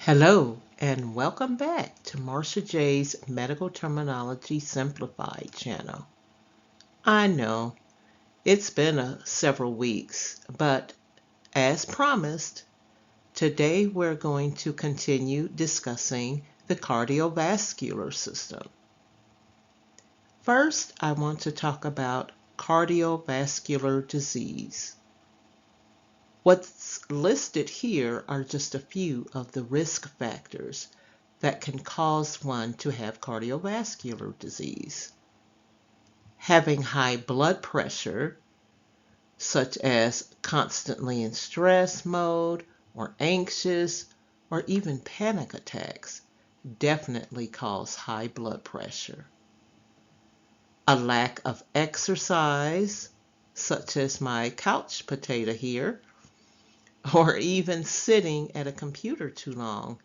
Hello, and welcome back to Marsha J's Medical Terminology Simplified channel. I know it's been several weeks, but as promised, today we're going to continue discussing the cardiovascular system. First, I want to talk about cardiovascular disease. What's listed here are just a few of the risk factors that can cause one to have cardiovascular disease. Having high blood pressure, such as constantly in stress mode or anxious or even panic attacks, definitely cause high blood pressure. A lack of exercise, such as my couch potato here, or even sitting at a computer too long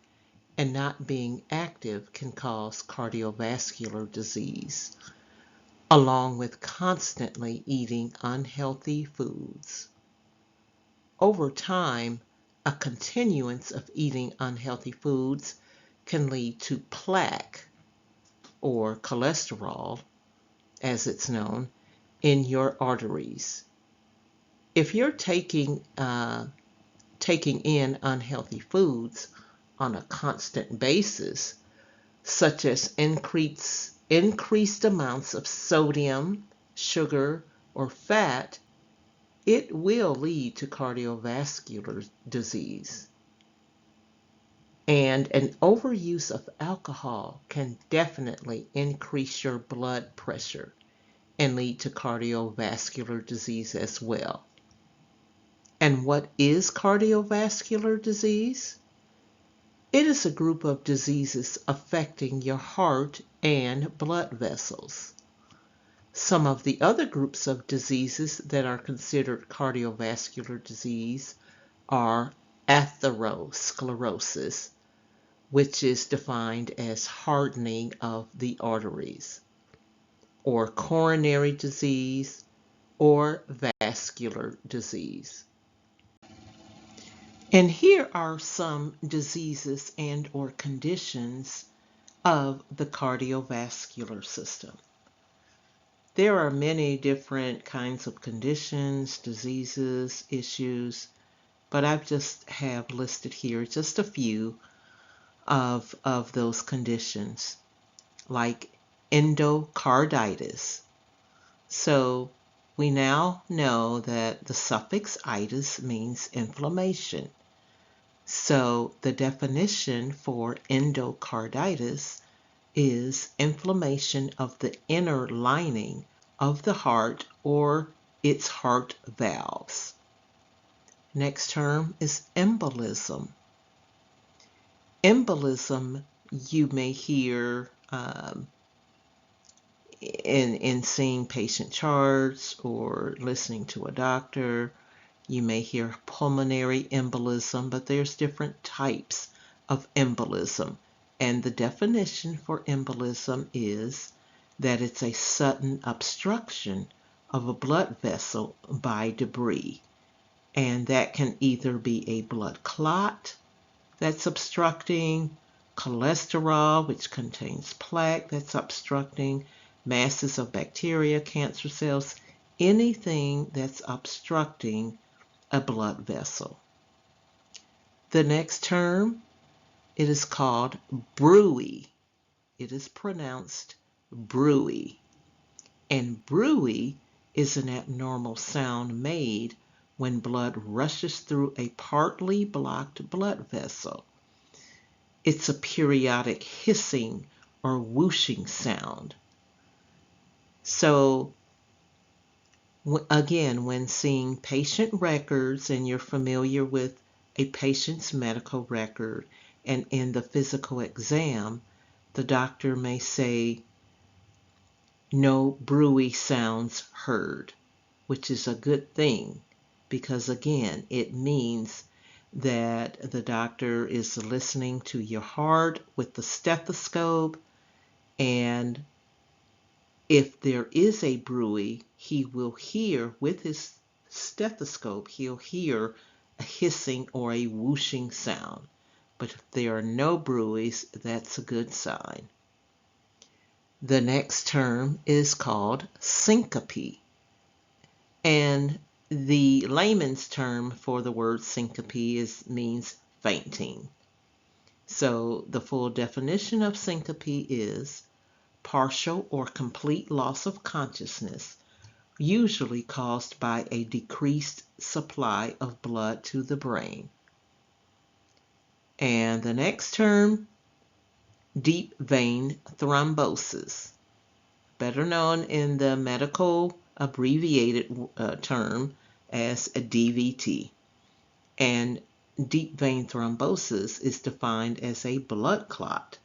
and not being active can cause cardiovascular disease, along with constantly eating unhealthy foods. Over time, a continuance of eating unhealthy foods can lead to plaque, or cholesterol, as it's known, in your arteries. If you're taking in unhealthy foods on a constant basis, such as increased amounts of sodium, sugar, or fat, it will lead to cardiovascular disease. And an overuse of alcohol can definitely increase your blood pressure and lead to cardiovascular disease as well. And what is cardiovascular disease? It is a group of diseases affecting your heart and blood vessels. Some of the other groups of diseases that are considered cardiovascular disease are atherosclerosis, which is defined as hardening of the arteries, or coronary disease, or vascular disease. And here are some diseases and or conditions of the cardiovascular system. There are many different kinds of conditions, diseases, issues, but I've just have listed here just a few of those conditions, like endocarditis. So we now know that the suffix itis means inflammation. So the definition for endocarditis is inflammation of the inner lining of the heart or its heart valves. Next term is embolism. Embolism, you may hear in seeing patient charts or listening to a doctor. You may hear pulmonary embolism, but there's different types of embolism. And the definition for embolism is that it's a sudden obstruction of a blood vessel by debris. And that can either be a blood clot that's obstructing, cholesterol, which contains plaque that's obstructing, masses of bacteria, cancer cells, anything that's obstructing a blood vessel. The next term, it is called bruit. It is pronounced bruit. And bruit is an abnormal sound made when blood rushes through a partly blocked blood vessel. It's a periodic hissing or whooshing sound. So again, when seeing patient records and you're familiar with a patient's medical record, and in the physical exam, the doctor may say, no bruit sounds heard, which is a good thing because again, it means that the doctor is listening to your heart with the stethoscope, and if there is a bruit, he will hear with his stethoscope, he'll hear a hissing or a whooshing sound. but if there are no bruits, that's a good sign. The next term is called syncope, and the layman's term for the word syncope means fainting. So the full definition of syncope is partial or complete loss of consciousness, usually caused by a decreased supply of blood to the brain. And the next term, deep vein thrombosis, better known in the medical abbreviated term as a DVT. And deep vein thrombosis is defined as a blood clot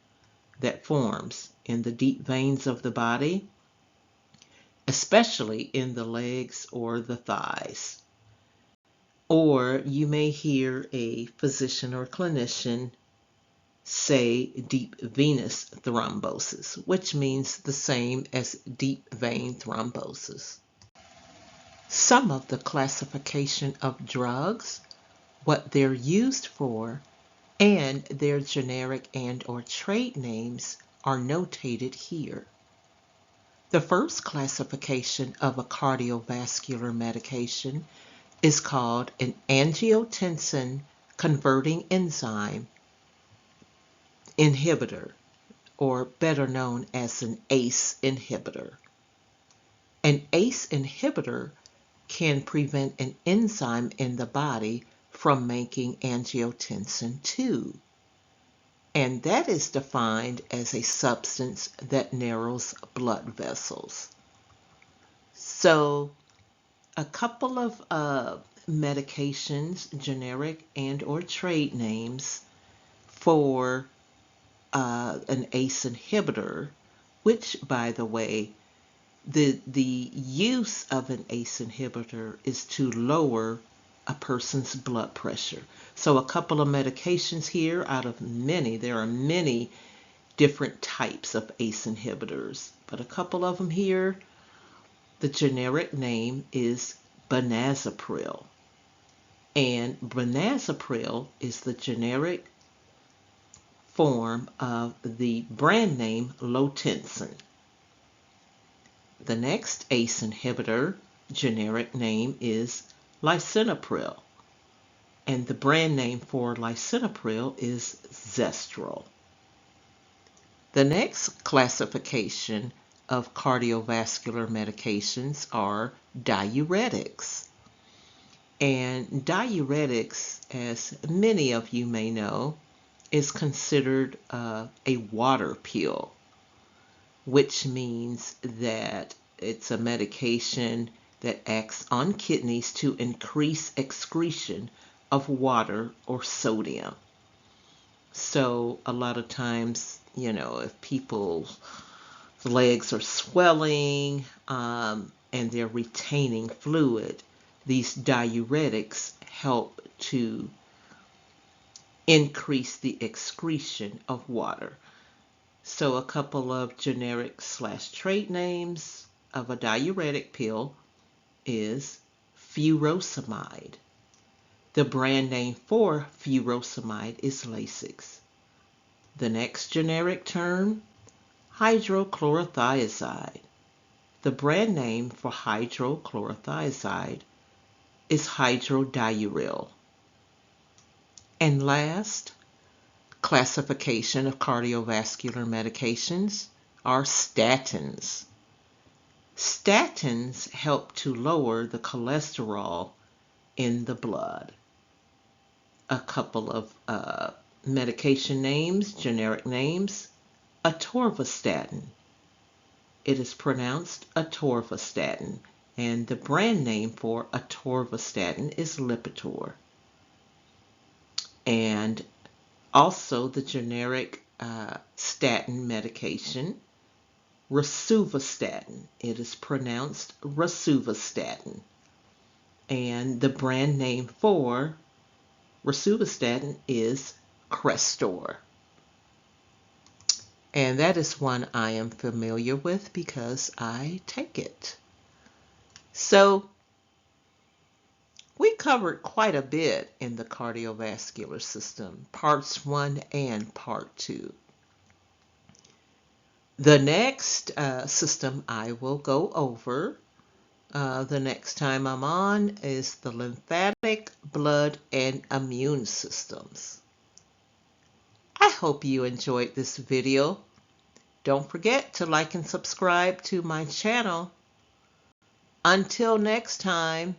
that forms in the deep veins of the body, especially in the legs or the thighs. Or you may hear a physician or clinician say deep venous thrombosis, which means the same as deep vein thrombosis. Some of the classification of drugs, what they're used for, and their generic and/or trade names are notated here. The first classification of a cardiovascular medication is called an angiotensin converting enzyme inhibitor, or better known as an ACE inhibitor. An ACE inhibitor can prevent an enzyme in the body from making angiotensin II, and that is defined as a substance that narrows blood vessels. So a couple of medications, generic and or trade names for an ACE inhibitor, which, by the way, the use of an ACE inhibitor is to lower a person's blood pressure. So a couple of medications here out of many, there are many different types of ACE inhibitors, but a couple of them here, the generic name is benazepril. And benazepril is the generic form of the brand name Lotensin. The next ACE inhibitor generic name is lisinopril, and the brand name for lisinopril is Zestril. The next classification of cardiovascular medications are diuretics. And diuretics, as many of you may know, is considered a water pill, which means that it's a medication that acts on kidneys to increase excretion of water or sodium. So a lot of times, if people's legs are swelling and they're retaining fluid, these diuretics help to increase the excretion of water. So a couple of generic / trade names of a diuretic pill is furosemide. The brand name for furosemide is Lasix. The next generic term, hydrochlorothiazide. The brand name for hydrochlorothiazide is hydrodiuril. And last, classification of cardiovascular medications are statins. Statins help to lower the cholesterol in the blood. A couple of medication names, generic names, atorvastatin. It is pronounced atorvastatin, and the brand name for atorvastatin is Lipitor. And also the generic statin medication, rosuvastatin. It is pronounced rosuvastatin. And the brand name for rosuvastatin is Crestor. And that is one I am familiar with because I take it. So We covered quite a bit in the cardiovascular system, parts 1 and part 2. The next system I will go over the next time I'm on is the lymphatic, blood, and immune systems. I hope you enjoyed this video. Don't forget to like and subscribe to my channel. Until next time,